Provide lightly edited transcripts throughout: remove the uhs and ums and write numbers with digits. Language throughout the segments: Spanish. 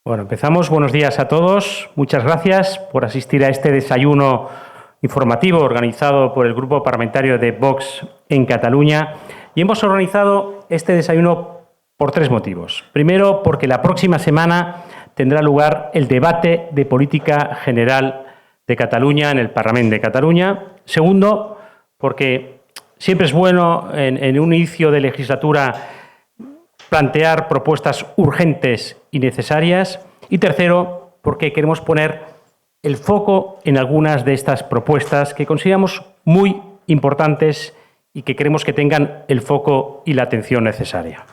Bueno, empezamos. Buenos días a todos. Muchas gracias por asistir a este desayuno informativo organizado por el Grupo Parlamentario de Vox en Cataluña. Y hemos organizado este desayuno por tres motivos. Primero, porque la próxima semana tendrá lugar el debate de política general de Cataluña en el Parlamento de Cataluña. Segundo, porque siempre es bueno en un inicio de legislatura plantear propuestas urgentes y necesarias. Y tercero, porque queremos poner el foco en algunas de estas propuestas que consideramos muy importantes y que queremos que tengan el foco y la atención necesaria.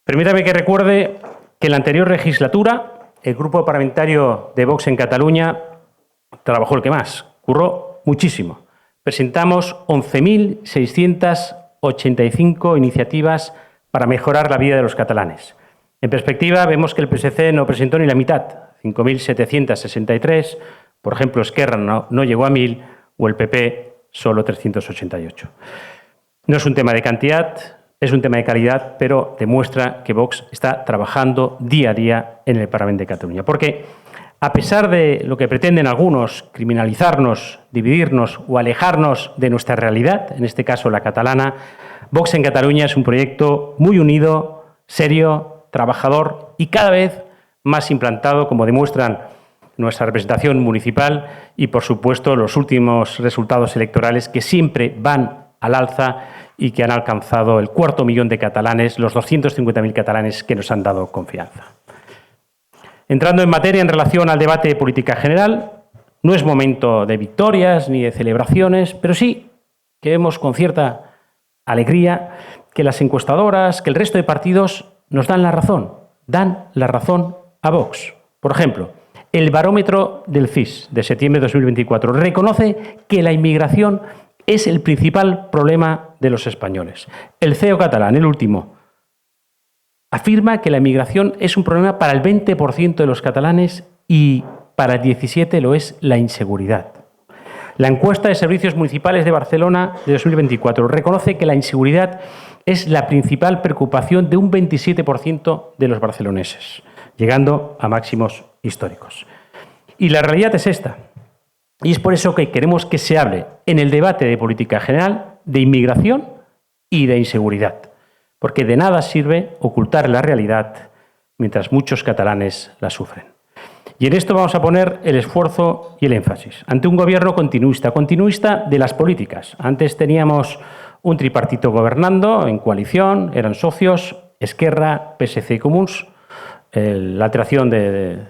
Permítame que recuerde que en la anterior legislatura el Grupo Parlamentario de Vox en Cataluña trabajó el que más, curró muchísimo. Presentamos 11.685 iniciativas para mejorar la vida de los catalanes. En perspectiva, vemos que el PSC no presentó ni la mitad, 5.763, por ejemplo, Esquerra no llegó a 1.000 o el PP solo 388. No es un tema de cantidad, es un tema de calidad, pero demuestra que Vox está trabajando día a día en el Parlamento de Cataluña. Porque, a pesar de lo que pretenden algunos, criminalizarnos, dividirnos o alejarnos de nuestra realidad, en este caso la catalana, Vox en Cataluña es un proyecto muy unido, serio, trabajador y cada vez más implantado, como demuestran nuestra representación municipal y, por supuesto, los últimos resultados electorales que siempre van al alza y que han alcanzado el 250.000 de catalanes, los 250.000 catalanes que nos han dado confianza. Entrando en materia en relación al debate de política general, no es momento de victorias ni de celebraciones, pero sí que vemos con cierta alegría que las encuestadoras, que el resto de partidos nos dan la razón a Vox. Por ejemplo, el barómetro del CIS de septiembre de 2024 reconoce que la inmigración es el principal problema de los españoles. El CEO catalán, el último, afirma que la inmigración es un problema para el 20% de los catalanes y para el 17% lo es la inseguridad. La encuesta de servicios municipales de Barcelona de 2024 reconoce que la inseguridad es la principal preocupación de un 27% de los barceloneses, llegando a máximos históricos. Y la realidad es esta. Y es por eso que queremos que se hable en el debate de política general de inmigración y de inseguridad. Porque de nada sirve ocultar la realidad mientras muchos catalanes la sufren. Y en esto vamos a poner el esfuerzo y el énfasis. Ante un gobierno continuista de las políticas. Antes teníamos un tripartito gobernando en coalición, eran socios, Esquerra, PSC y Comuns. La alteración de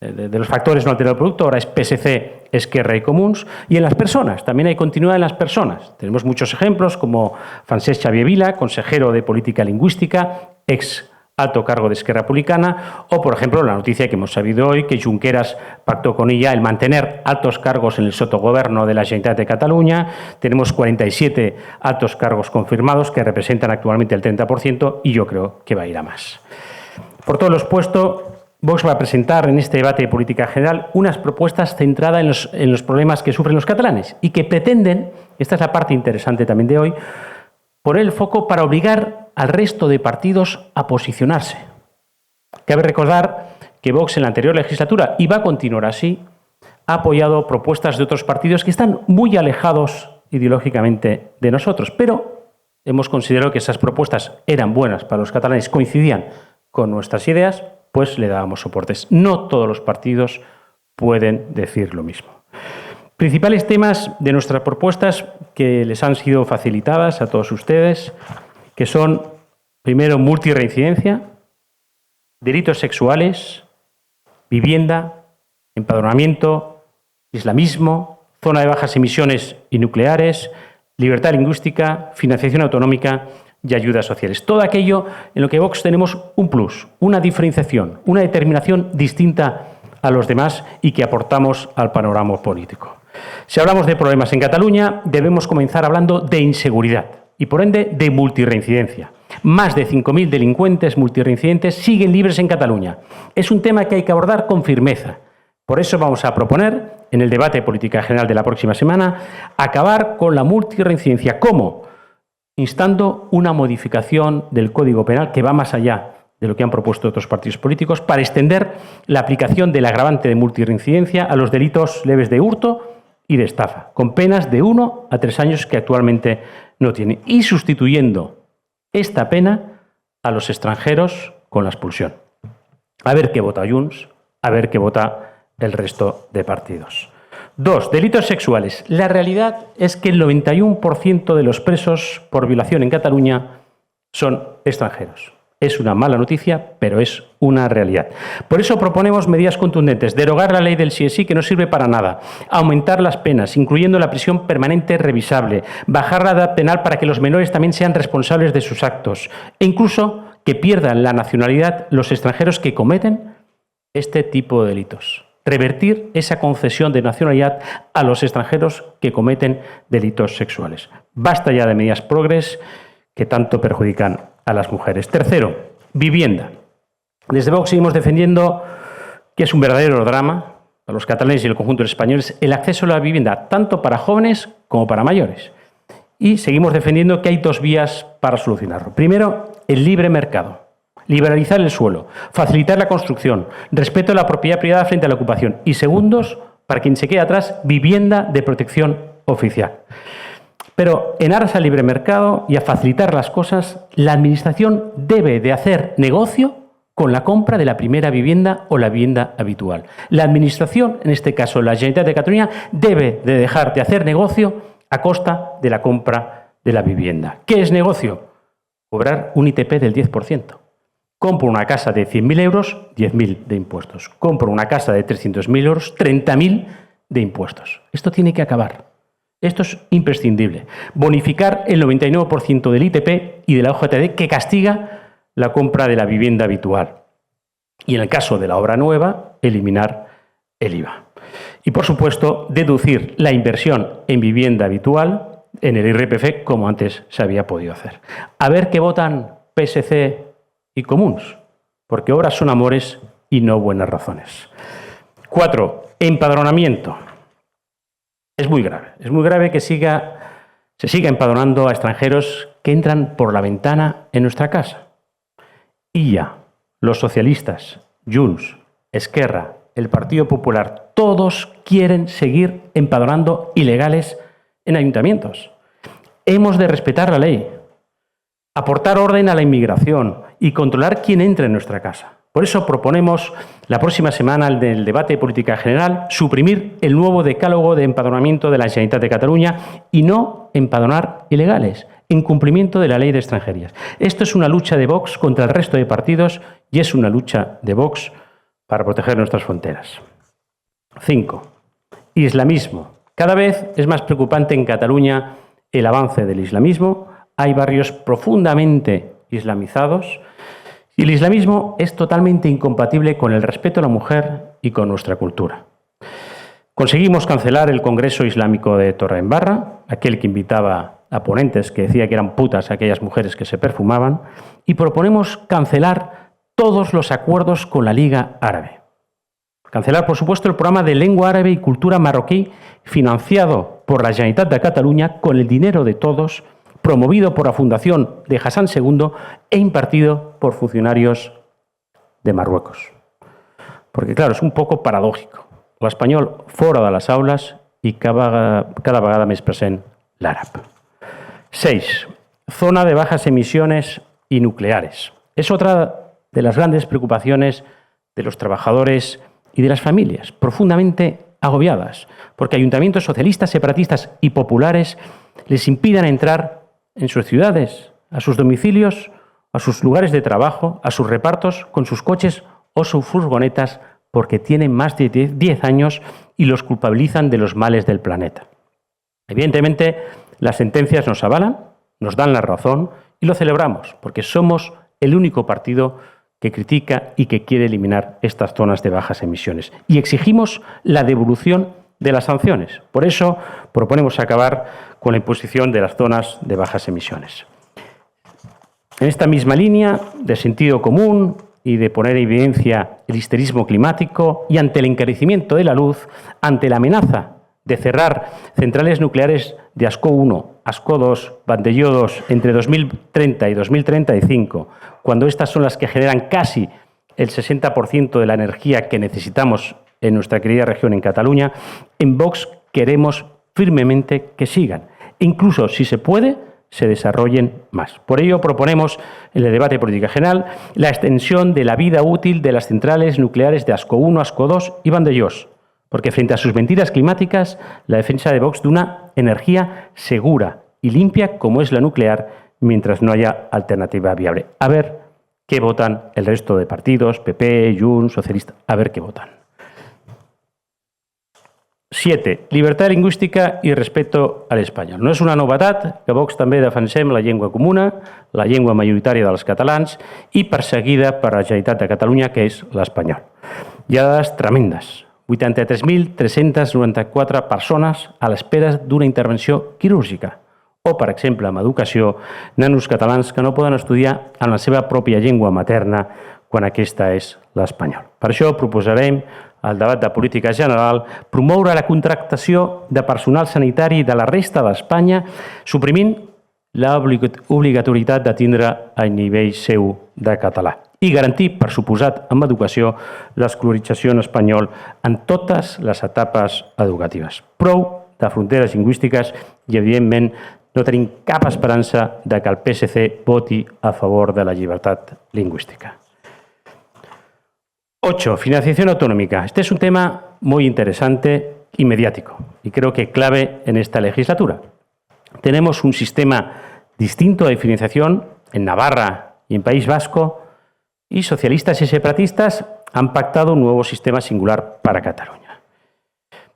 los factores no altera el producto, ahora es PSC, Esquerra y Comuns. Y en las personas, también hay continuidad en las personas. Tenemos muchos ejemplos como Francesc Xavier Vila, consejero de Política Lingüística, ex alto cargo de Esquerra Republicana, o, por ejemplo, la noticia que hemos sabido hoy, que Junqueras pactó con ella el mantener altos cargos en el sotogobierno de la Generalitat de Cataluña. Tenemos 47 altos cargos confirmados que representan actualmente el 30% y yo creo que va a ir a más. Por todo lo expuesto, Vox va a presentar en este debate de política general unas propuestas centradas en los problemas que sufren los catalanes y que pretenden, esta es la parte interesante también de hoy, poner el foco para obligar al resto de partidos a posicionarse. Cabe recordar que Vox en la anterior legislatura, y va a continuar así, ha apoyado propuestas de otros partidos que están muy alejados ideológicamente de nosotros, pero hemos considerado que esas propuestas eran buenas para los catalanes, coincidían con nuestras ideas, pues le dábamos soportes. No todos los partidos pueden decir lo mismo. Principales temas de nuestras propuestas que les han sido facilitadas a todos ustedes, que son, primero, multirreincidencia, delitos sexuales, vivienda, empadronamiento, islamismo, zona de bajas emisiones y nucleares, libertad lingüística, financiación autonómica y ayudas sociales. Todo aquello en lo que Vox tenemos un plus, una diferenciación, una determinación distinta a los demás y que aportamos al panorama político. Si hablamos de problemas en Cataluña, debemos comenzar hablando de inseguridad y, por ende, de multirreincidencia. Más de 5.000 delincuentes multireincidentes siguen libres en Cataluña. Es un tema que hay que abordar con firmeza. Por eso vamos a proponer, en el debate de política general de la próxima semana, acabar con la multirreincidencia. ¿Cómo? Instando una modificación del Código Penal que va más allá de lo que han propuesto otros partidos políticos, para extender la aplicación del agravante de multirreincidencia a los delitos leves de hurto y de estafa, con penas de 1 a 3 años que actualmente no tienen, y sustituyendo esta pena a los extranjeros con la expulsión. A ver qué vota Junts, a ver qué vota el resto de partidos. 2. Delitos sexuales. La realidad es que el 91% de los presos por violación en Cataluña son extranjeros. Es una mala noticia, pero es una realidad. Por eso proponemos medidas contundentes: derogar la ley del sí es sí, que no sirve para nada, aumentar las penas, incluyendo la prisión permanente revisable, bajar la edad penal para que los menores también sean responsables de sus actos, e incluso que pierdan la nacionalidad los extranjeros que cometen este tipo de delitos. Revertir esa concesión de nacionalidad a los extranjeros que cometen delitos sexuales. Basta ya de medidas progres que tanto perjudican a las mujeres. Tercero, vivienda. Desde Vox seguimos defendiendo que es un verdadero drama para los catalanes y el conjunto de los españoles el acceso a la vivienda, tanto para jóvenes como para mayores. Y seguimos defendiendo que hay 2 vías para solucionarlo. Primero, el libre mercado. Liberalizar el suelo, facilitar la construcción, respeto a la propiedad privada frente a la ocupación. Y segundos, para quien se quede atrás, vivienda de protección oficial. Pero en aras al libre mercado y a facilitar las cosas, la Administración debe de hacer negocio con la compra de la primera vivienda o la vivienda habitual. La Administración, en este caso la Generalitat de Cataluña, debe de dejar de hacer negocio a costa de la compra de la vivienda. ¿Qué es negocio? Cobrar un ITP del 10%. Compro una casa de 100.000 euros, 10.000 de impuestos. Compro una casa de 300.000 euros, 30.000 de impuestos. Esto tiene que acabar. Esto es imprescindible. Bonificar el 99% del ITP y de la OJD que castiga la compra de la vivienda habitual. Y en el caso de la obra nueva, eliminar el IVA. Y, por supuesto, deducir la inversión en vivienda habitual en el IRPF como antes se había podido hacer. A ver qué votan PSC y Comuns, porque obras son amores y no buenas razones. 4. Empadronamiento. Es muy grave que se siga empadronando a extranjeros que entran por la ventana en nuestra casa. Y ya, los socialistas, Junts, Esquerra, el Partido Popular, todos quieren seguir empadronando ilegales en ayuntamientos. Hemos de respetar la ley, aportar orden a la inmigración y controlar quién entra en nuestra casa. Por eso proponemos la próxima semana, del debate de política general, suprimir el nuevo decálogo de empadronamiento de la Generalitat de Cataluña y no empadronar ilegales, en cumplimiento de la ley de extranjería. Esto es una lucha de Vox contra el resto de partidos y es una lucha de Vox para proteger nuestras fronteras. 5. Islamismo. Cada vez es más preocupante en Cataluña el avance del islamismo. Hay barrios profundamente islamizados y el islamismo es totalmente incompatible con el respeto a la mujer y con nuestra cultura. Conseguimos cancelar el Congreso Islámico de Torredembarra, aquel que invitaba a ponentes que decía que eran putas aquellas mujeres que se perfumaban, y proponemos cancelar todos los acuerdos con la Liga Árabe. Cancelar, por supuesto, el programa de lengua árabe y cultura marroquí financiado por la Generalitat de Cataluña con el dinero de todos, promovido por la Fundación de Hassan II e impartido por funcionarios de Marruecos. Porque, claro, es un poco paradójico. L'espanyol fora de les aules i cada vegada més present l'àrab. 6. Zona de bajas emisiones y nucleares. Es otra de las grandes preocupaciones de los trabajadores y de las familias, profundamente agobiadas, porque ayuntamientos socialistas, separatistas y populares les impidan entrar en sus ciudades, a sus domicilios, a sus lugares de trabajo, a sus repartos, con sus coches o sus furgonetas, porque tienen más de 10 años y los culpabilizan de los males del planeta. Evidentemente, las sentencias nos avalan, nos dan la razón y lo celebramos, porque somos el único partido que critica y que quiere eliminar estas zonas de bajas emisiones. Y exigimos la devolución de las sanciones. Por eso proponemos acabar con la imposición de las zonas de bajas emisiones. En esta misma línea de sentido común y de poner en evidencia el histerismo climático y ante el encarecimiento de la luz, ante la amenaza de cerrar centrales nucleares de Ascó 1, Ascó 2, Vandellós 2 entre 2030 y 2035, cuando estas son las que generan casi el 60% de la energía que necesitamos en nuestra querida región, en Cataluña, en Vox queremos firmemente que sigan. Incluso, si se puede, se desarrollen más. Por ello, proponemos en el debate de política general la extensión de la vida útil de las centrales nucleares de Ascó 1, Ascó 2 y Vandellós, porque frente a sus mentiras climáticas, la defensa de Vox de una energía segura y limpia como es la nuclear, mientras no haya alternativa viable. A ver qué votan el resto de partidos, PP, Junts, Socialistas, a ver qué votan. 7. Libertad lingüística i respecte a l'espanyol. No és una novetat que Vox també defensem la llengua comuna, la llengua majoritària dels catalans i perseguida per la Generalitat de Catalunya, que és l'espanyol. Hi ha dades tremendes. 83.394 persones a l'espera d'una intervenció quirúrgica. O, per exemple, amb educació, nanos catalans que no poden estudiar en la seva pròpia llengua materna quan aquesta és l'espanyol. Per això proposarem al debat de política general promoure la contractació de personal sanitari de la resta d'Espanya, suprimint l'obligatorietat de tindre el nivell seu de català i garantir, per suposat, amb educació, l'escolarització en espanyol en totes les etapes educatives. Prou de fronteres lingüístiques i, evidentment, no tenim cap esperança de que el PSC voti a favor de la llibertat lingüística. 8. Financiación autonómica. Este es un tema muy interesante y mediático y creo que clave en esta legislatura. Tenemos un sistema distinto de financiación en Navarra y en País Vasco y socialistas y separatistas han pactado un nuevo sistema singular para Cataluña,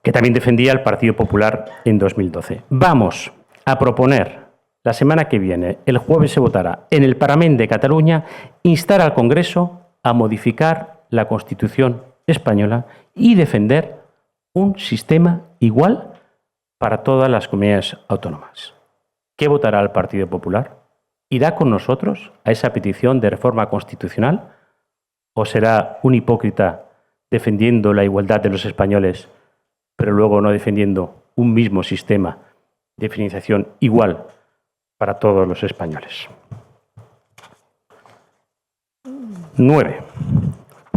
que también defendía el Partido Popular en 2012. Vamos a proponer la semana que viene, el jueves se votará, en el Parlament de Cataluña, instar al Congreso a modificar la Constitución española y defender un sistema igual para todas las comunidades autónomas. ¿Qué votará el Partido Popular? ¿Irá con nosotros a esa petición de reforma constitucional? ¿O será un hipócrita defendiendo la igualdad de los españoles, pero luego no defendiendo un mismo sistema de financiación igual para todos los españoles? 9.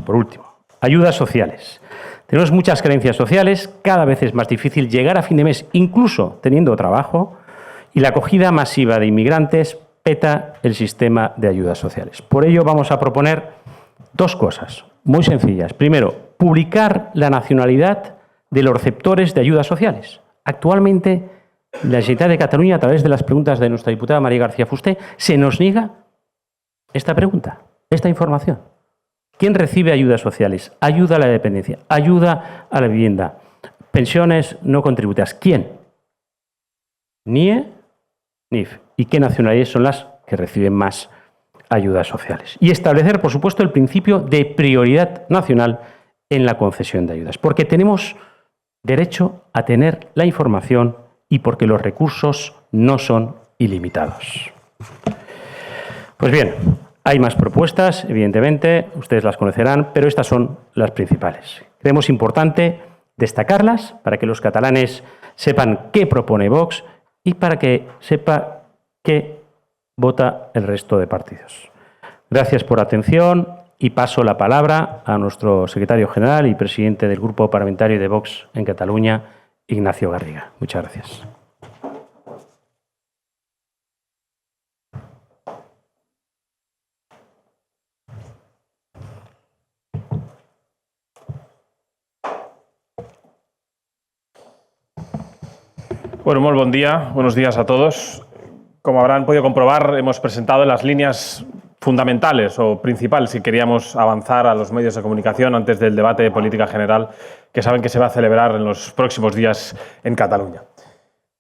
Por último, ayudas sociales. Tenemos muchas carencias sociales, cada vez es más difícil llegar a fin de mes, incluso teniendo trabajo, y la acogida masiva de inmigrantes peta el sistema de ayudas sociales. Por ello vamos a proponer dos cosas muy sencillas. Primero, publicar la nacionalidad de los receptores de ayudas sociales. Actualmente, la Generalitat de Cataluña, a través de las preguntas de nuestra diputada María García Fuster, se nos niega esta pregunta, esta información. ¿Quién recibe ayudas sociales? Ayuda a la dependencia, ayuda a la vivienda, pensiones no contributivas. ¿Quién? NIE, NIF. ¿Y qué nacionalidades son las que reciben más ayudas sociales? Y establecer, por supuesto, el principio de prioridad nacional en la concesión de ayudas, porque tenemos derecho a tener la información y porque los recursos no son ilimitados. Pues bien, hay más propuestas, evidentemente, ustedes las conocerán, pero estas son las principales. Creemos importante destacarlas para que los catalanes sepan qué propone Vox y para que sepa qué vota el resto de partidos. Gracias por la atención y paso la palabra a nuestro secretario general y presidente del Grupo Parlamentario de Vox en Cataluña, Ignacio Garriga. Muchas gracias. Bueno, muy buen día, buenos días a todos. Como habrán podido comprobar, hemos presentado las líneas fundamentales o principales si queríamos avanzar a los medios de comunicación antes del debate de política general que saben que se va a celebrar en los próximos días en Cataluña.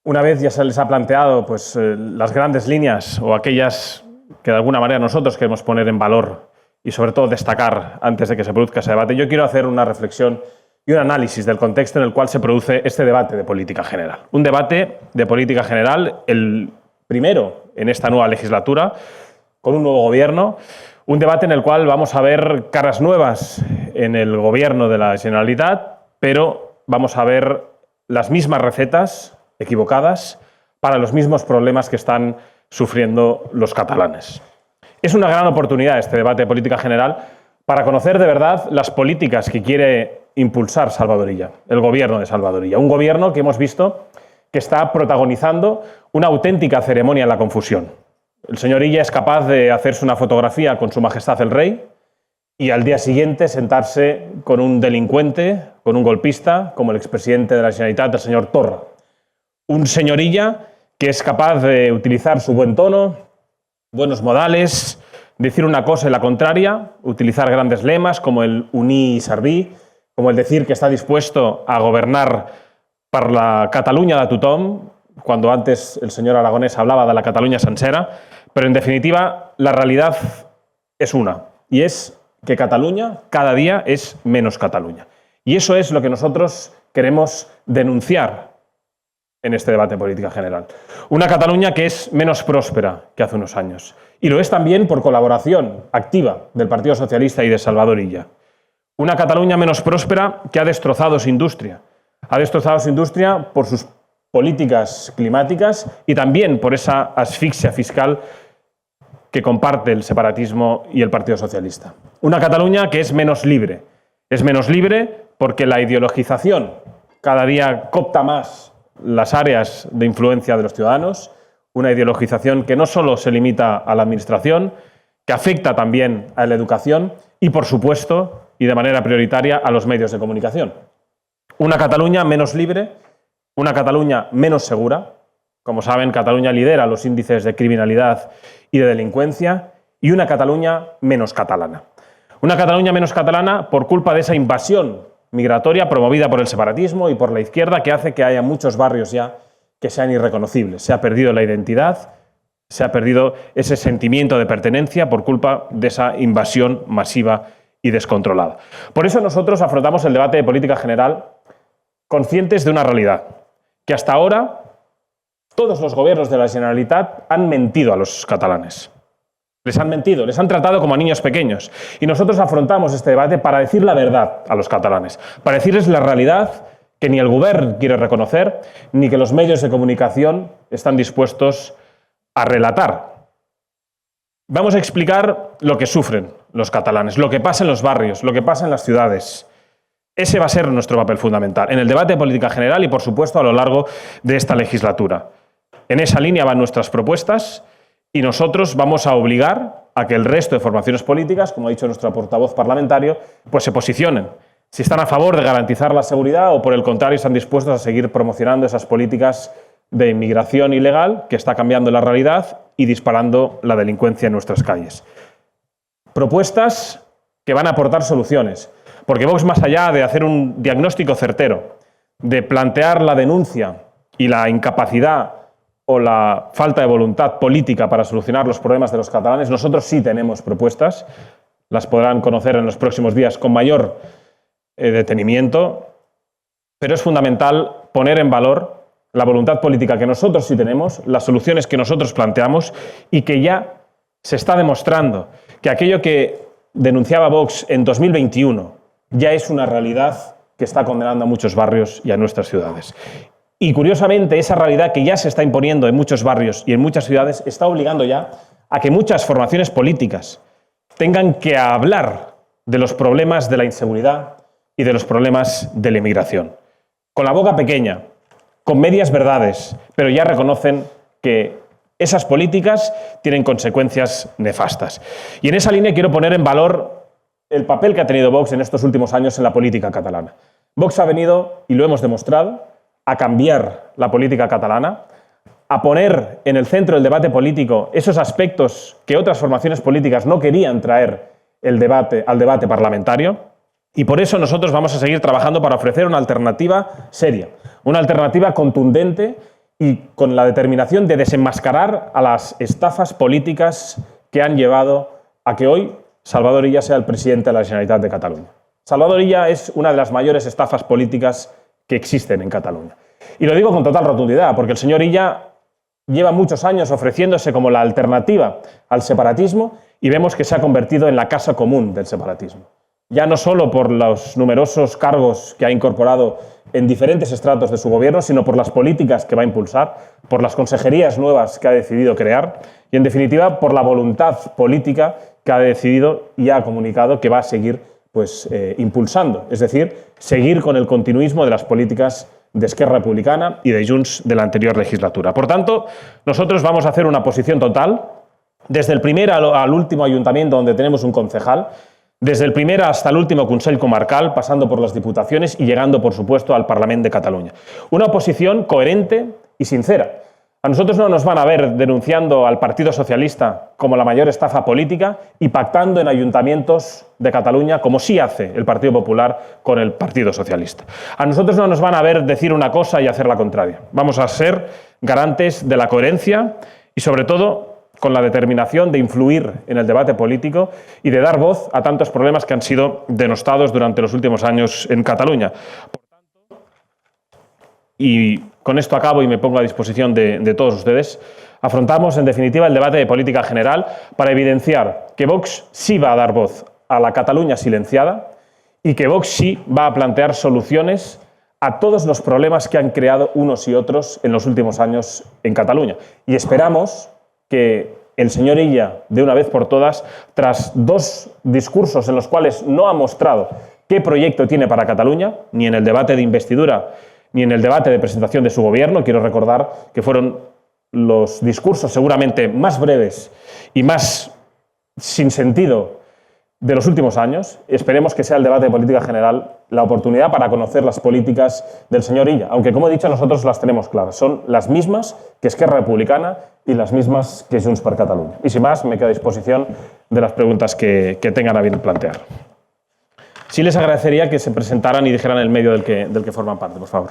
Una vez ya se les ha planteado pues, las grandes líneas o aquellas que de alguna manera nosotros queremos poner en valor y sobre todo destacar antes de que se produzca ese debate, yo quiero hacer una reflexión y un análisis del contexto en el cual se produce este debate de política general. Un debate de política general, el primero en esta nueva legislatura, con un nuevo gobierno, un debate en el cual vamos a ver caras nuevas en el gobierno de la Generalitat, pero vamos a ver las mismas recetas equivocadas para los mismos problemas que están sufriendo los catalanes. Es una gran oportunidad este debate de política general para conocer de verdad las políticas que quiere impulsar Salvador Illa, el gobierno de Salvador Illa. Un gobierno que hemos visto que está protagonizando una auténtica ceremonia en la confusión. El señor Illa es capaz de hacerse una fotografía con Su Majestad el Rey y al día siguiente sentarse con un delincuente, con un golpista, como el expresidente de la Generalitat, el señor Torra. Un señor Illa que es capaz de utilizar su buen tono, buenos modales, decir una cosa y la contraria, utilizar grandes lemas como el unir y servir, como el decir que está dispuesto a gobernar para la Catalunya de tothom, cuando antes el señor Aragonés hablaba de la Cataluña sencera, pero en definitiva la realidad es una, y es que Cataluña cada día es menos Cataluña. Y eso es lo que nosotros queremos denunciar en este debate de política general. Una Cataluña que es menos próspera que hace unos años. Y lo es también por colaboración activa del Partido Socialista y de Salvador Illa. Una Cataluña menos próspera que ha destrozado su industria. Ha destrozado su industria por sus políticas climáticas y también por esa asfixia fiscal que comparte el separatismo y el Partido Socialista. Una Cataluña que es menos libre. Es menos libre porque la ideologización cada día coopta más las áreas de influencia de los ciudadanos, una ideologización que no solo se limita a la administración, que afecta también a la educación y, por supuesto, y de manera prioritaria, a los medios de comunicación. Una Cataluña menos libre, una Cataluña menos segura. Como saben, Cataluña lidera los índices de criminalidad y de delincuencia, y una Cataluña menos catalana. Una Cataluña menos catalana por culpa de esa invasión migratoria promovida por el separatismo y por la izquierda que hace que haya muchos barrios ya que sean irreconocibles. Se ha perdido la identidad, se ha perdido ese sentimiento de pertenencia por culpa de esa invasión masiva y descontrolada. Por eso nosotros afrontamos el debate de política general conscientes de una realidad, que hasta ahora todos los gobiernos de la Generalitat han mentido a los catalanes. Les han mentido, les han tratado como a niños pequeños. Y nosotros afrontamos este debate para decir la verdad a los catalanes, para decirles la realidad que ni el Govern quiere reconocer, ni que los medios de comunicación están dispuestos a relatar. Vamos a explicar lo que sufren los catalanes, lo que pasa en los barrios, lo que pasa en las ciudades. Ese va a ser nuestro papel fundamental en el debate de política general y, por supuesto, a lo largo de esta legislatura. En esa línea van nuestras propuestas y nosotros vamos a obligar a que el resto de formaciones políticas, como ha dicho nuestro portavoz parlamentario, pues se posicionen. Si están a favor de garantizar la seguridad o, por el contrario, están dispuestos a seguir promocionando esas políticas de inmigración ilegal que está cambiando la realidad y disparando la delincuencia en nuestras calles. Propuestas que van a aportar soluciones, porque Vox, más allá de hacer un diagnóstico certero, de plantear la denuncia y la incapacidad o la falta de voluntad política para solucionar los problemas de los catalanes, nosotros sí tenemos propuestas, las podrán conocer en los próximos días con mayor detenimiento, pero es fundamental poner en valor la voluntad política que nosotros sí tenemos, las soluciones que nosotros planteamos y que ya se está demostrando que aquello que denunciaba Vox en 2021 ya es una realidad que está condenando a muchos barrios y a nuestras ciudades. Y curiosamente, esa realidad que ya se está imponiendo en muchos barrios y en muchas ciudades está obligando ya a que muchas formaciones políticas tengan que hablar de los problemas de la inseguridad y de los problemas de la inmigración. Con la boca pequeña, con medias verdades, pero ya reconocen que esas políticas tienen consecuencias nefastas. Y en esa línea quiero poner en valor el papel que ha tenido Vox en estos últimos años en la política catalana. Vox ha venido, y lo hemos demostrado, a cambiar la política catalana, a poner en el centro del debate político esos aspectos que otras formaciones políticas no querían traer al debate parlamentario. Y por eso nosotros vamos a seguir trabajando para ofrecer una alternativa seria, una alternativa contundente y con la determinación de desenmascarar a las estafas políticas que han llevado a que hoy Salvador Illa sea el presidente de la Generalitat de Cataluña. Salvador Illa es una de las mayores estafas políticas que existen en Cataluña. Y lo digo con total rotundidad, porque el señor Illa lleva muchos años ofreciéndose como la alternativa al separatismo y vemos que se ha convertido en la casa común del separatismo. ya no solo por los numerosos cargos que ha incorporado en diferentes estratos de su gobierno, sino por las políticas que va a impulsar, por las consejerías nuevas que ha decidido crear y, en definitiva, por la voluntad política que ha decidido y ha comunicado que va a seguir impulsando, es decir, seguir con el continuismo de las políticas de Esquerra Republicana y de Junts de la anterior legislatura. Por tanto, nosotros vamos a hacer una oposición total, desde el primer al último ayuntamiento donde tenemos un concejal, desde el primer hasta el último Consell Comarcal, pasando por las diputaciones y llegando, por supuesto, al Parlamento de Cataluña. Una oposición coherente y sincera. A nosotros no nos van a ver denunciando al Partido Socialista como la mayor estafa política y pactando en ayuntamientos de Cataluña, como sí hace el Partido Popular con el Partido Socialista. A nosotros no nos van a ver decir una cosa y hacer la contraria. Vamos a ser garantes de la coherencia y, sobre todo, con la determinación de influir en el debate político y de dar voz a tantos problemas que han sido denostados durante los últimos años en Cataluña. Y con esto acabo y me pongo a disposición de todos ustedes. Afrontamos, en definitiva, el debate de política general para evidenciar que Vox sí va a dar voz a la Cataluña silenciada y que Vox sí va a plantear soluciones a todos los problemas que han creado unos y otros en los últimos años en Cataluña. Y esperamos que el señor Illa, de una vez por todas, tras dos discursos en los cuales no ha mostrado qué proyecto tiene para Cataluña, ni en el debate de investidura, ni en el debate de presentación de su gobierno. Quiero recordar que fueron los discursos seguramente más breves y más sin sentido de los últimos años. Esperemos que sea el debate de política general la oportunidad para conocer las políticas del señor Illa, aunque, como he dicho, nosotros las tenemos claras. Son las mismas que Esquerra Republicana y las mismas que Junts per Catalunya. Y sin más, me quedo a disposición de las preguntas que tengan a bien plantear. Sí les agradecería que se presentaran y dijeran el medio del que forman parte, por favor.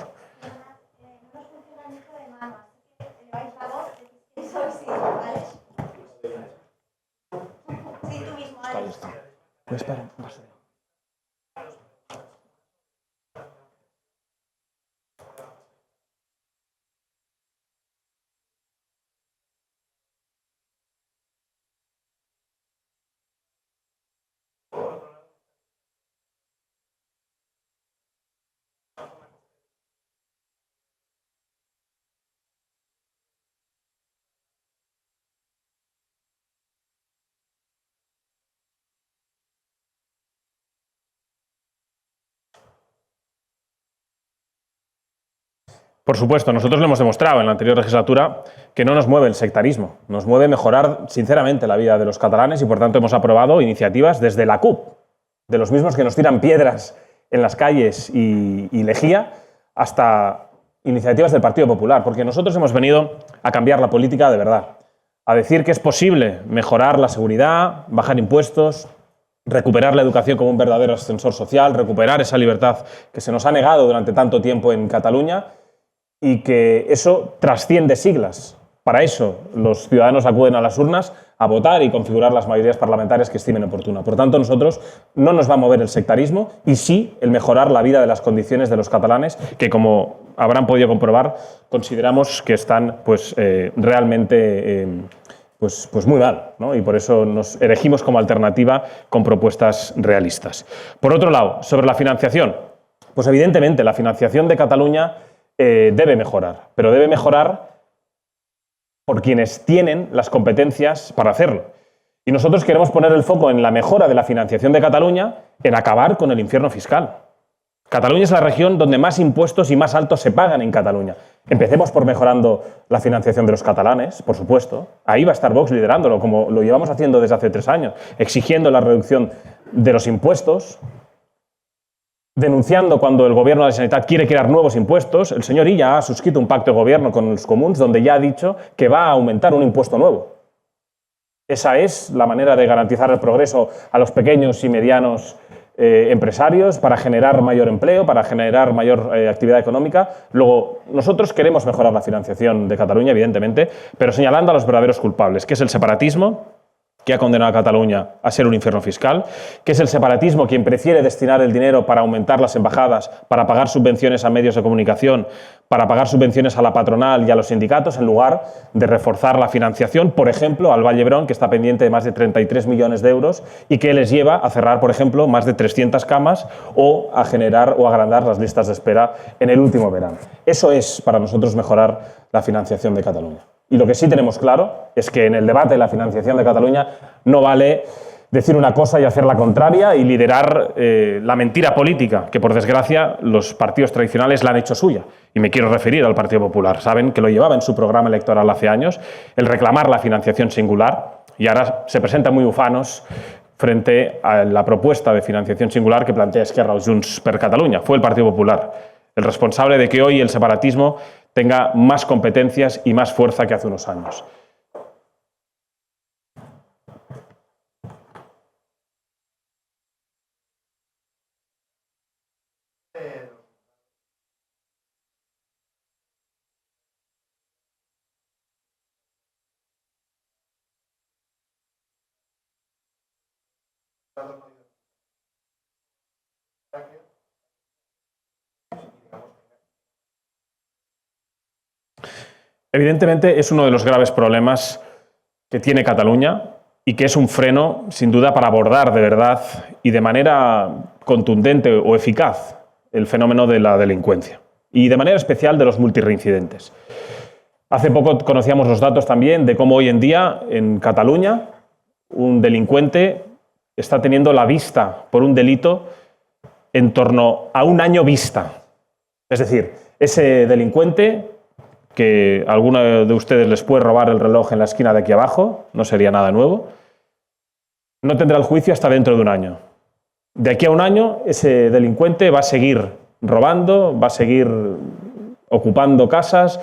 Por supuesto, nosotros lo hemos demostrado en la anterior legislatura que no nos mueve el sectarismo, nos mueve mejorar sinceramente la vida de los catalanes y, por tanto, hemos aprobado iniciativas desde la CUP, de los mismos que nos tiran piedras en las calles y lejía, hasta iniciativas del Partido Popular, porque nosotros hemos venido a cambiar la política de verdad, a decir que es posible mejorar la seguridad, bajar impuestos, recuperar la educación como un verdadero ascensor social, recuperar esa libertad que se nos ha negado durante tanto tiempo en Cataluña, y que eso trasciende siglas. Para eso los ciudadanos acuden a las urnas a votar y configurar las mayorías parlamentarias que estimen oportuna. Por tanto, nosotros no nos va a mover el sectarismo y sí el mejorar la vida de las condiciones de los catalanes, que, como habrán podido comprobar, consideramos que están realmente muy mal, ¿no? Y por eso nos elegimos como alternativa con propuestas realistas. Por otro lado, sobre la financiación, pues evidentemente la financiación de Cataluña debe mejorar, pero debe mejorar por quienes tienen las competencias para hacerlo. Y nosotros queremos poner el foco en la mejora de la financiación de Cataluña, en acabar con el infierno fiscal. Cataluña es la región donde más impuestos y más altos se pagan en Cataluña. Empecemos por mejorando la financiación de los catalanes, por supuesto. Ahí va a estar Vox liderándolo, como lo llevamos haciendo desde hace 3 años, exigiendo la reducción de los impuestos, denunciando cuando el Gobierno de la Generalitat quiere crear nuevos impuestos. El señor Illa ha suscrito un pacto de gobierno con los comuns donde ya ha dicho que va a aumentar un impuesto nuevo. Esa es la manera de garantizar el progreso a los pequeños y medianos empresarios, para generar mayor empleo, para generar mayor actividad económica. Luego, nosotros queremos mejorar la financiación de Cataluña, evidentemente, pero señalando a los verdaderos culpables, que es el separatismo, que ha condenado a Cataluña a ser un infierno fiscal, que es el separatismo quien prefiere destinar el dinero para aumentar las embajadas, para pagar subvenciones a medios de comunicación, para pagar subvenciones a la patronal y a los sindicatos, en lugar de reforzar la financiación, por ejemplo, al Vall d'Hebron, que está pendiente de más de 33 millones de euros y que les lleva a cerrar, por ejemplo, más de 300 camas o a generar o agrandar las listas de espera en el último verano. Eso es, para nosotros, mejorar la financiación de Cataluña. Y lo que sí tenemos claro es que en el debate de la financiación de Cataluña no vale decir una cosa y hacer la contraria y liderar la mentira política, que por desgracia los partidos tradicionales la han hecho suya. Y me quiero referir al Partido Popular. Saben que lo llevaba en su programa electoral hace años, el reclamar la financiación singular, y ahora se presentan muy ufanos frente a la propuesta de financiación singular que plantea Esquerra o Junts per Catalunya. Fue el Partido Popular el responsable de que hoy el separatismo tenga más competencias y más fuerza que hace unos años. Evidentemente es uno de los graves problemas que tiene Cataluña y que es un freno, sin duda, para abordar de verdad y de manera contundente o eficaz el fenómeno de la delincuencia y de manera especial de los multireincidentes. Hace poco conocíamos los datos también de cómo hoy en día en Cataluña un delincuente está teniendo la vista por un delito en torno a un año vista. Es decir, ese delincuente que a alguno de ustedes les puede robar el reloj en la esquina de aquí abajo, no sería nada nuevo, no tendrá el juicio hasta dentro de un año. De aquí a un año, ese delincuente va a seguir robando, va a seguir ocupando casas,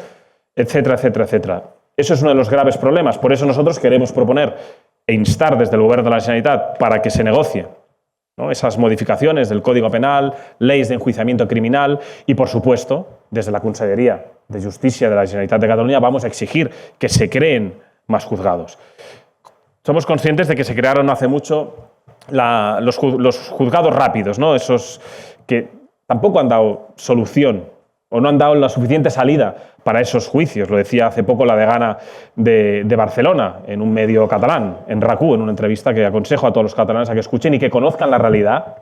etcétera, etcétera, etcétera. Eso es uno de los graves problemas. Por eso nosotros queremos proponer e instar desde el Govern de la Generalitat para que se negocie, ¿no?, esas modificaciones del Código Penal, leyes de enjuiciamiento criminal y, por supuesto, desde la Conselleria de Justícia de la Generalitat de Cataluña vamos a exigir que se creen más juzgados. Somos conscientes de que se crearon no hace mucho los juzgados rápidos, ¿no?, esos que tampoco han dado solución o no han dado la suficiente salida para esos juicios. Lo decía hace poco la degana de Barcelona en un medio catalán, en RAC1, en una entrevista que aconsejo a todos los catalanes a que escuchen y que conozcan la realidad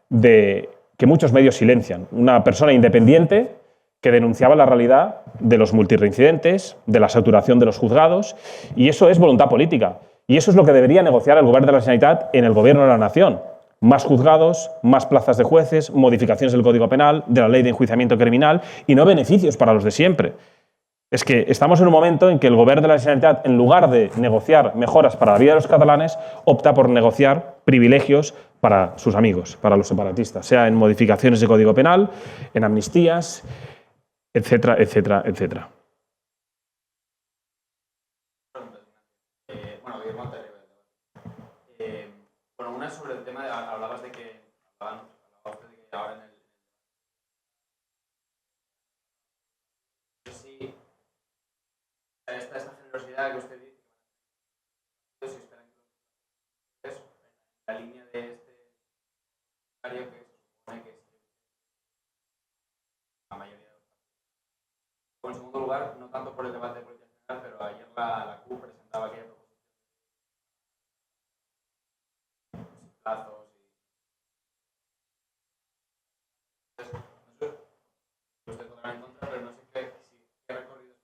de que muchos medios silencian. Una persona independiente que denunciaba la realidad de los multireincidentes, de la saturación de los juzgados, y eso es voluntad política. Y eso es lo que debería negociar el Govern de la Generalitat en el Gobierno de la Nación. Más juzgados, más plazas de jueces, modificaciones del Código Penal, de la ley de enjuiciamiento criminal y no beneficios para los de siempre. Es que estamos en un momento en que el Govern de la Generalitat, en lugar de negociar mejoras para la vida de los catalanes, opta por negociar privilegios para sus amigos, para los separatistas, sea en modificaciones de Código Penal, en amnistías, etcétera, etcétera, etcétera. Bueno, una sobre el tema, hablabas de que hablaba usted de que ahora en el sí, esta generosidad que usted dice, si esperan que eso, en la línea de este escenario que se supone que la mayoría de los partidos. En segundo lugar, no tanto por el debate de política general, pero ayer la CUP presentaba aquella proposición plazos y entonces, no sé, usted podrá en contra, pero no sé qué recorrido.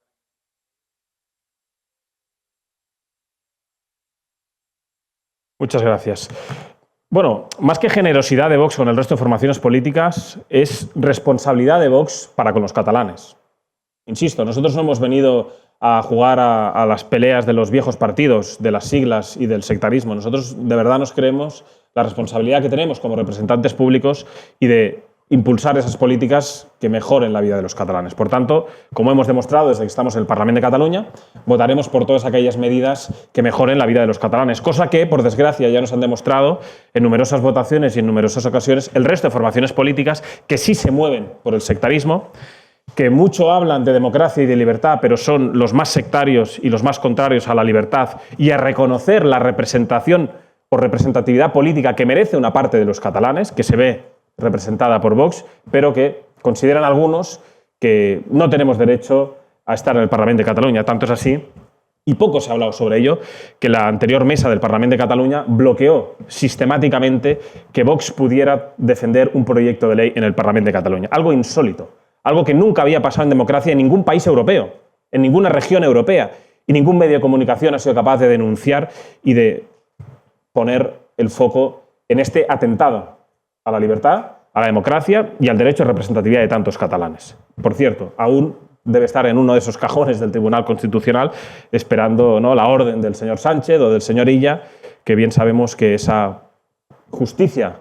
Muchas gracias. Bueno, más que generosidad de Vox con el resto de formaciones políticas, es responsabilidad de Vox para con los catalanes. Insisto, nosotros no hemos venido a jugar a las peleas de los viejos partidos, de las siglas y del sectarismo. Nosotros de verdad nos creemos la responsabilidad que tenemos como representantes públicos y de impulsar esas políticas que mejoren la vida de los catalanes. Por tanto, como hemos demostrado desde que estamos en el Parlamento de Cataluña, votaremos por todas aquellas medidas que mejoren la vida de los catalanes, cosa que, por desgracia, ya nos han demostrado en numerosas votaciones y en numerosas ocasiones el resto de formaciones políticas que sí se mueven por el sectarismo que mucho hablan de democracia y de libertad, pero son los más sectarios y los más contrarios a la libertad y a reconocer la representación o representatividad política que merece una parte de los catalanes, que se ve representada por Vox, pero que consideran algunos que no tenemos derecho a estar en el Parlamento de Cataluña. Tanto es así, y poco se ha hablado sobre ello, que la anterior mesa del Parlamento de Cataluña bloqueó sistemáticamente que Vox pudiera defender un proyecto de ley en el Parlamento de Cataluña. Algo insólito, algo que nunca había pasado en democracia en ningún país europeo, en ninguna región europea, y ningún medio de comunicación ha sido capaz de denunciar y de poner el foco en este atentado a la libertad, a la democracia y al derecho de representatividad de tantos catalanes. Por cierto, aún debe estar en uno de esos cajones del Tribunal Constitucional esperando, ¿no?, la orden del señor Sánchez o del señor Illa, que bien sabemos que esa justicia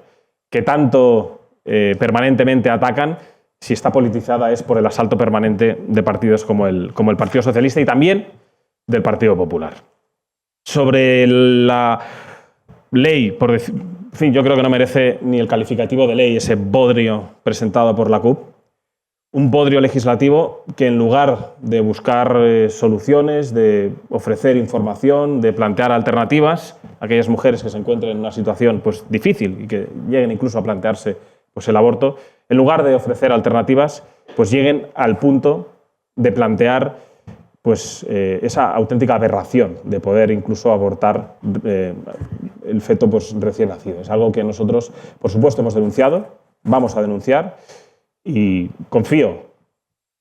que tanto permanentemente atacan, si está politizada es por el asalto permanente de partidos como el Partido Socialista y también del Partido Popular. Sobre la ley, por decir, en fin, yo creo que no merece ni el calificativo de ley ese bodrio presentado por la CUP. Un bodrio legislativo que, en lugar de buscar soluciones, de ofrecer información, de plantear alternativas a aquellas mujeres que se encuentren en una situación pues, difícil y que lleguen incluso a plantearse pues, el aborto, en lugar de ofrecer alternativas, pues lleguen al punto de plantear pues, esa auténtica aberración de poder incluso abortar el feto pues, recién nacido. Es algo que nosotros, por supuesto, hemos denunciado, vamos a denunciar, y confío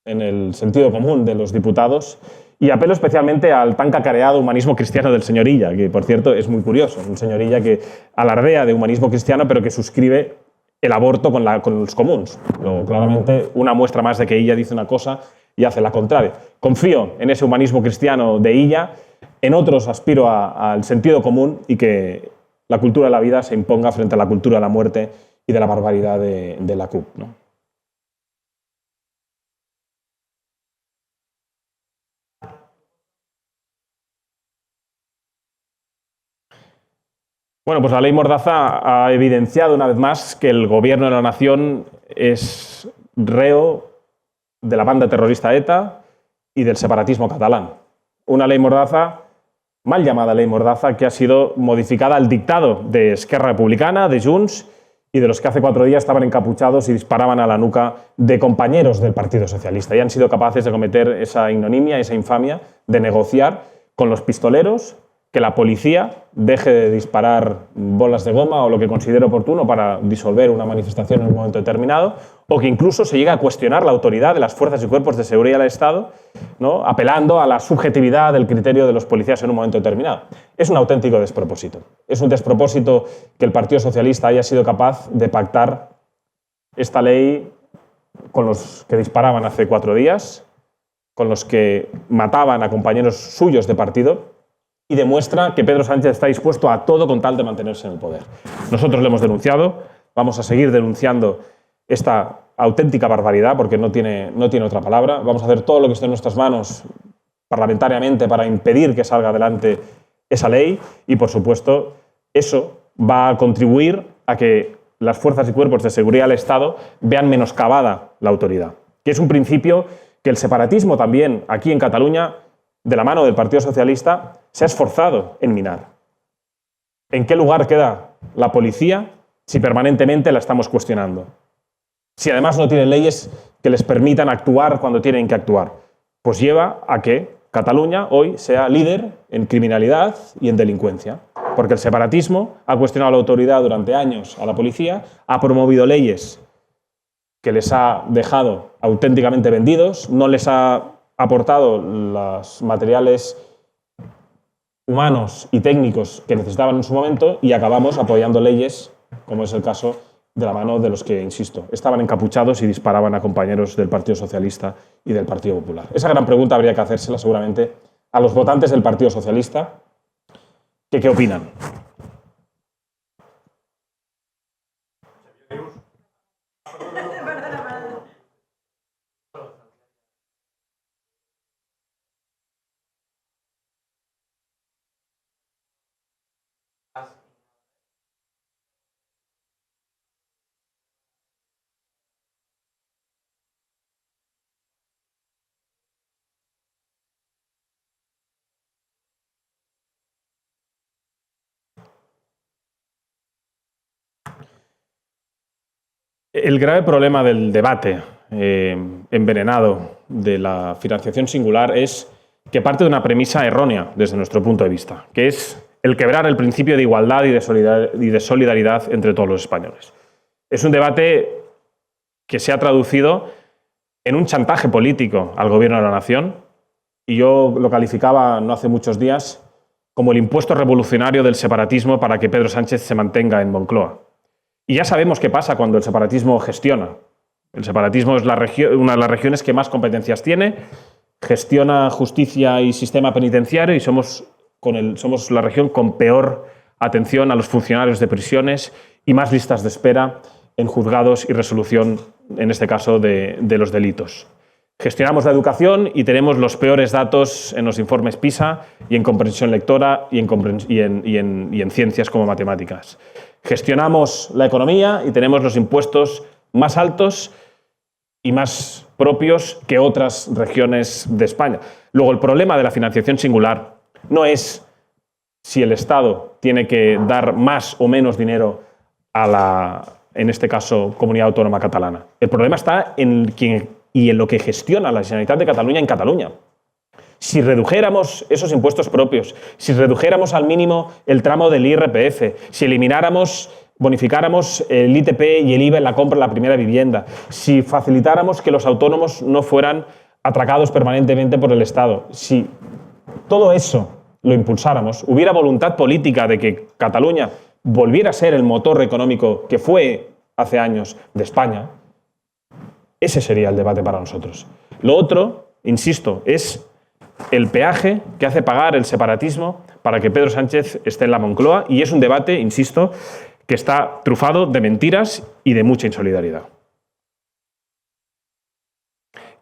en el sentido común de los diputados y apelo especialmente al tan cacareado humanismo cristiano del señor Illa, que por cierto es muy curioso, un señor Illa que alardea de humanismo cristiano pero que suscribe el aborto con los comuns. Claramente una muestra más de que Illa dice una cosa y hace la contraria. Confío en ese humanismo cristiano de Illa, en otros aspiro al sentido común y que la cultura de la vida se imponga frente a la cultura de la muerte y de la barbaridad de la CUP, ¿no? Bueno, pues la ley Mordaza ha evidenciado una vez más que el gobierno de la nación es reo de la banda terrorista ETA y del separatismo catalán. Una ley Mordaza, mal llamada ley Mordaza, que ha sido modificada al dictado de Esquerra Republicana, de Junts y de los que hace 4 días estaban encapuchados y disparaban a la nuca de compañeros del Partido Socialista y han sido capaces de cometer esa ignominia, esa infamia de negociar con los pistoleros que la policía deje de disparar bolas de goma o lo que considere oportuno para disolver una manifestación en un momento determinado, o que incluso se llegue a cuestionar la autoridad de las fuerzas y cuerpos de seguridad del Estado, ¿no?, apelando a la subjetividad del criterio de los policías en un momento determinado. Es un auténtico despropósito. Es un despropósito que el Partido Socialista haya sido capaz de pactar esta ley con los que disparaban hace 4 días, con los que mataban a compañeros suyos de partido, y demuestra que Pedro Sánchez está dispuesto a todo con tal de mantenerse en el poder. Nosotros lo hemos denunciado, vamos a seguir denunciando esta auténtica barbaridad, porque no tiene otra palabra. Vamos a hacer todo lo que esté en nuestras manos parlamentariamente para impedir que salga adelante esa ley y, por supuesto, eso va a contribuir a que las fuerzas y cuerpos de seguridad del Estado vean menoscabada la autoridad, que es un principio que el separatismo también aquí en Cataluña, de la mano del Partido Socialista, se ha esforzado en minar. ¿En qué lugar queda la policía si permanentemente la estamos cuestionando? Si además no tienen leyes que les permitan actuar cuando tienen que actuar. Pues lleva a que Cataluña hoy sea líder en criminalidad y en delincuencia. Porque el separatismo ha cuestionado la autoridad durante años a la policía, ha promovido leyes que les ha dejado auténticamente vendidos, no les ha aportado los materiales humanos y técnicos que necesitaban en su momento y acabamos apoyando leyes, como es el caso de la mano de los que, insisto, estaban encapuchados y disparaban a compañeros del Partido Socialista y del Partido Popular. Esa gran pregunta habría que hacérsela seguramente a los votantes del Partido Socialista, que ¿qué opinan? El grave problema del debate envenenado de la financiación singular es que parte de una premisa errónea desde nuestro punto de vista, que es el quebrar el principio de igualdad y de solidaridad entre todos los españoles. Es un debate que se ha traducido en un chantaje político al gobierno de la nación, y yo lo calificaba no hace muchos días como el impuesto revolucionario del separatismo para que Pedro Sánchez se mantenga en Moncloa. Y ya sabemos qué pasa cuando el separatismo gestiona. El separatismo es una de las regiones que más competencias tiene, gestiona justicia y sistema penitenciario, y somos la región con peor atención a los funcionarios de prisiones y más listas de espera en juzgados y resolución, en este caso, de los delitos. Gestionamos la educación y tenemos los peores datos en los informes PISA y en comprensión lectora y en ciencias como matemáticas. Gestionamos la economía y tenemos los impuestos más altos y más propios que otras regiones de España. Luego, el problema de la financiación singular no es si el Estado tiene que dar más o menos dinero a la, en este caso, Comunidad Autónoma Catalana. El problema está en quién y en lo que gestiona la Generalitat de Cataluña en Cataluña. Si redujéramos esos impuestos propios, si redujéramos al mínimo el tramo del IRPF, si bonificáramos el ITP y el IVA en la compra de la primera vivienda, si facilitáramos que los autónomos no fueran atracados permanentemente por el Estado, si todo eso lo impulsáramos, hubiera voluntad política de que Cataluña volviera a ser el motor económico que fue hace años de España, ese sería el debate para nosotros. Lo otro, insisto, es el peaje que hace pagar el separatismo para que Pedro Sánchez esté en la Moncloa, y es un debate, insisto, que está trufado de mentiras y de mucha insolidaridad.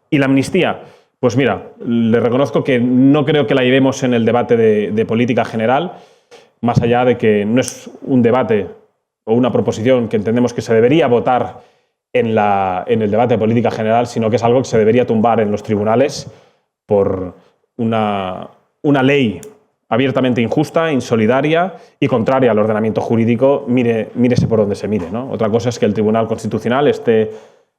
Y la amnistía, pues mira, le reconozco que no creo que la llevemos en el debate de política general, más allá de que no es un debate o una proposición que entendemos que se debería votar en el debate de política general, sino que es algo que se debería tumbar en los tribunales por una ley abiertamente injusta, insolidaria y contraria al ordenamiento jurídico, mírese por donde se mire, ¿no? Otra cosa es que el Tribunal Constitucional esté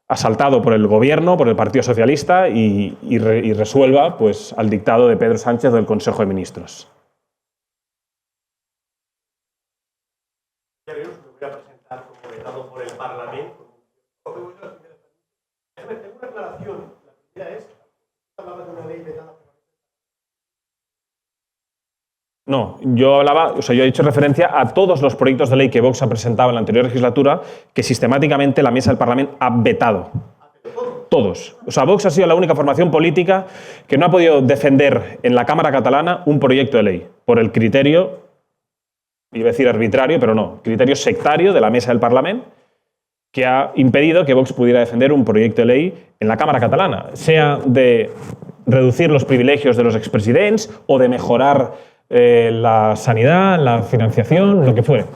asaltado por el Gobierno, por el Partido Socialista y resuelva, pues, al dictado de Pedro Sánchez del Consejo de Ministros. Ya veremos que me voy a presentar como vetado por el Parlamento. Tengo una aclaración. La primera es, hablaba de una ley vetada. No, yo he hecho referencia a todos los proyectos de ley que Vox ha presentado en la anterior legislatura, que sistemáticamente la mesa del Parlamento ha vetado. Todos. O sea, Vox ha sido la única formación política que no ha podido defender en la Cámara catalana un proyecto de ley por el criterio, iba a decir arbitrario, pero no, criterio sectario de la mesa del Parlamento, que ha impedido que Vox pudiera defender un proyecto de ley en la Cámara catalana, sea de reducir los privilegios de los expresidents o de mejorar la sanidad, la financiación, lo que fuere.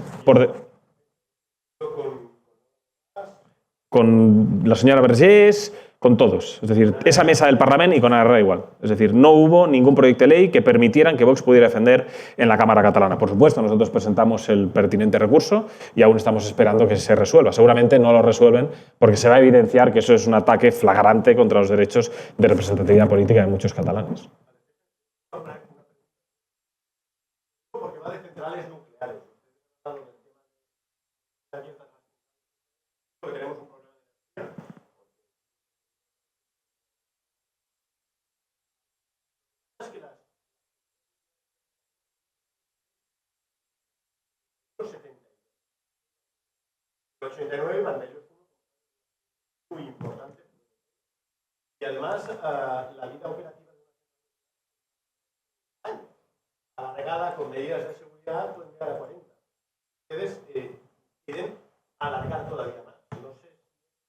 Con la señora Vergés, con todos. Es decir, esa mesa del Parlamento y con ARRA igual. Es decir, no hubo ningún proyecto de ley que permitieran que Vox pudiera defender en la Cámara catalana. Por supuesto, nosotros presentamos el pertinente recurso y aún estamos esperando que se resuelva. Seguramente no lo resuelven porque se va a evidenciar que eso es un ataque flagrante contra los derechos de representatividad política de muchos catalanes. Porque va de centrales nucleares. Porque tenemos un problema de energía. Es que los 89 Vandellós fue muy importante. Y además, la vida operativa de años, alargada con medidas de seguridad, pueden llegar a 40. Ustedes quieren alargar todavía más. No sé si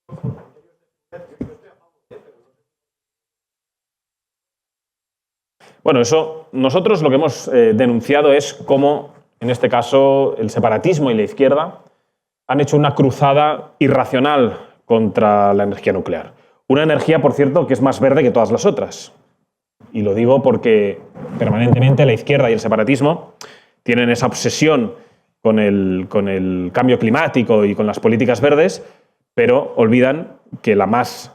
por criterios de seguridad, yo estoy a favor de, pero no sé. Bueno, eso, nosotros lo que hemos denunciado es cómo, en este caso, el separatismo y la izquierda han hecho una cruzada irracional contra la energía nuclear. Una energía, por cierto, que es más verde que todas las otras. Y lo digo porque permanentemente la izquierda y el separatismo tienen esa obsesión con el cambio climático y con las políticas verdes, pero olvidan que la más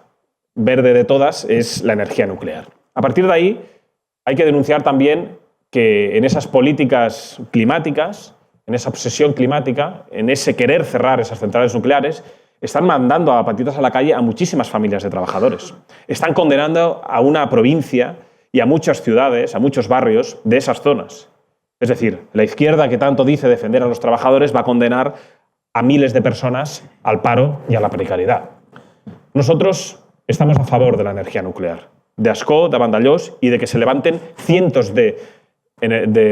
verde de todas es la energía nuclear. A partir de ahí, hay que denunciar también que en esas políticas climáticas, en esa obsesión climática, en ese querer cerrar esas centrales nucleares, están mandando a patitas a la calle a muchísimas familias de trabajadores. Están condenando a una provincia y a muchas ciudades, a muchos barrios de esas zonas. Es decir, la izquierda que tanto dice defender a los trabajadores va a condenar a miles de personas al paro y a la precariedad. Nosotros estamos a favor de la energía nuclear, de Ascó, de Vandellós y de que se levanten cientos de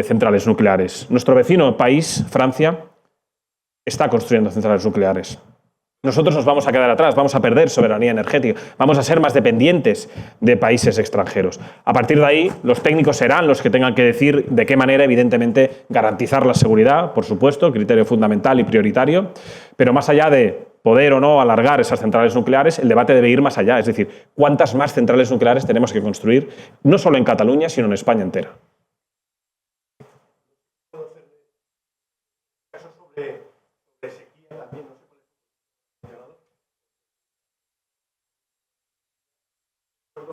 centrales nucleares. Nuestro vecino país, Francia, está construyendo centrales nucleares. Nosotros nos vamos a quedar atrás, vamos a perder soberanía energética, vamos a ser más dependientes de países extranjeros. A partir de ahí, los técnicos serán los que tengan que decir de qué manera, evidentemente, garantizar la seguridad, por supuesto, criterio fundamental y prioritario, pero más allá de poder o no alargar esas centrales nucleares, el debate debe ir más allá, es decir, cuántas más centrales nucleares tenemos que construir, no solo en Cataluña, sino en España entera.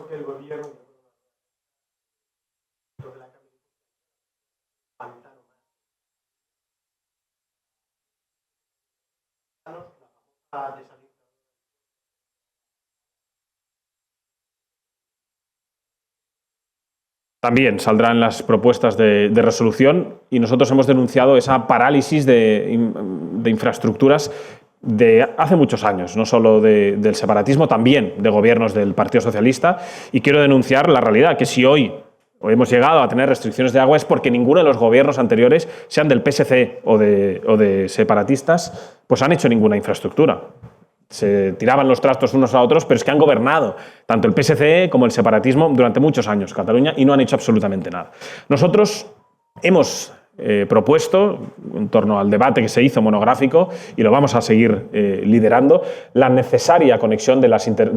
Que el gobierno También saldrán las propuestas de resolución y nosotros hemos denunciado esa parálisis de infraestructuras de hace muchos años, no solo del separatismo, también de gobiernos del Partido Socialista, y quiero denunciar la realidad, que si hoy hemos llegado a tener restricciones de agua es porque ninguno de los gobiernos anteriores, sean del PSC o de separatistas, pues han hecho ninguna infraestructura. Se tiraban los trastos unos a otros, pero es que han gobernado tanto el PSC como el separatismo durante muchos años Cataluña y no han hecho absolutamente nada. Nosotros hemos propuesto, en torno al debate que se hizo monográfico, y lo vamos a seguir liderando, la necesaria conexión de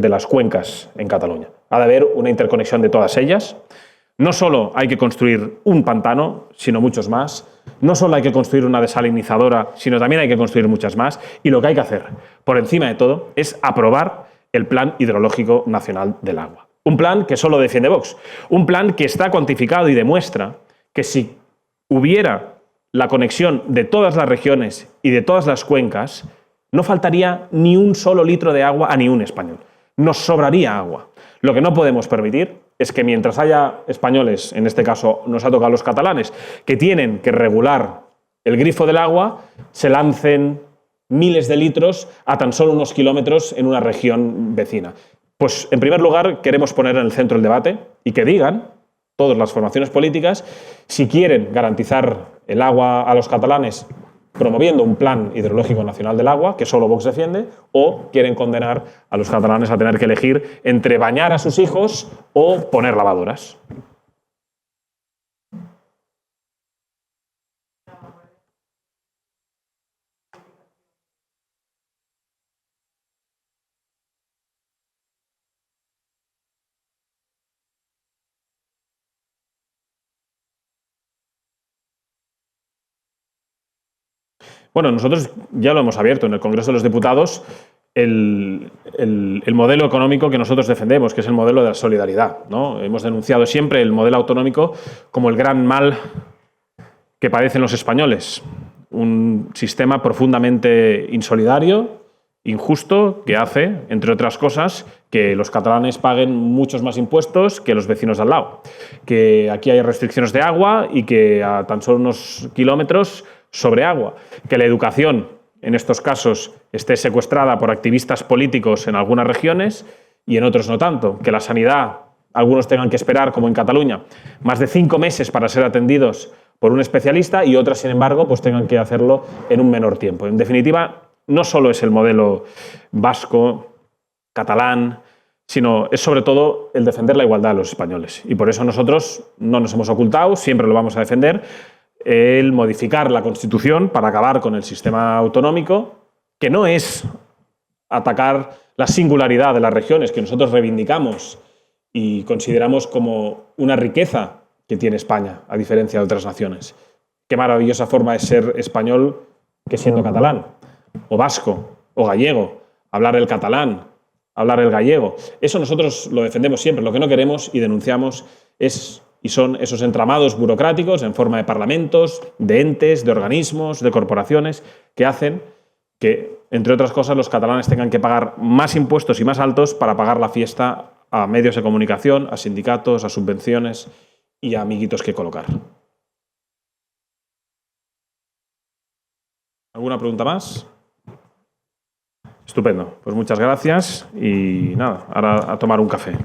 las cuencas en Cataluña. Ha de haber una interconexión de todas ellas. No solo hay que construir un pantano, sino muchos más. No solo hay que construir una desalinizadora, sino también hay que construir muchas más. Y lo que hay que hacer, por encima de todo, es aprobar el Plan Hidrológico Nacional del Agua. Un plan que solo defiende Vox. Un plan que está cuantificado y demuestra que si hubiera la conexión de todas las regiones y de todas las cuencas, no faltaría ni un solo litro de agua a ni un español. Nos sobraría agua. Lo que no podemos permitir es que mientras haya españoles, en este caso nos ha tocado a los catalanes, que tienen que regular el grifo del agua, se lancen miles de litros a tan solo unos kilómetros en una región vecina. Pues, en primer lugar, queremos poner en el centro el debate y que digan todas las formaciones políticas si quieren garantizar el agua a los catalanes promoviendo un plan hidrológico nacional del agua, que solo Vox defiende, o quieren condenar a los catalanes a tener que elegir entre bañar a sus hijos o poner lavadoras. Bueno, nosotros ya lo hemos abierto en el Congreso de los Diputados, el modelo económico que nosotros defendemos, que es el modelo de la solidaridad, ¿no? Hemos denunciado siempre el modelo autonómico como el gran mal que padecen los españoles. Un sistema profundamente insolidario, injusto, que hace, entre otras cosas, que los catalanes paguen muchos más impuestos que los vecinos de al lado. Que aquí hay restricciones de agua y que a tan solo unos kilómetros sobre agua, que la educación, en estos casos, esté secuestrada por activistas políticos en algunas regiones y en otros no tanto, que la sanidad, algunos tengan que esperar, como en Cataluña, más de 5 meses para ser atendidos por un especialista y otras, sin embargo, pues tengan que hacerlo en un menor tiempo. En definitiva, no solo es el modelo vasco, catalán, sino es sobre todo el defender la igualdad de los españoles. Y por eso nosotros no nos hemos ocultado, siempre lo vamos a defender, el modificar la Constitución para acabar con el sistema autonómico, que no es atacar la singularidad de las regiones que nosotros reivindicamos y consideramos como una riqueza que tiene España, a diferencia de otras naciones. Qué maravillosa forma de ser español que siendo catalán, o vasco, o gallego. hablar el catalán, hablar el gallego. Eso nosotros lo defendemos siempre. Lo que no queremos y denunciamos son esos entramados burocráticos en forma de parlamentos, de entes, de organismos, de corporaciones, que hacen que, entre otras cosas, los catalanes tengan que pagar más impuestos y más altos para pagar la fiesta a medios de comunicación, a sindicatos, a subvenciones y a amiguitos que colocar. ¿Alguna pregunta más? Estupendo. Pues muchas gracias y nada, ahora a tomar un café.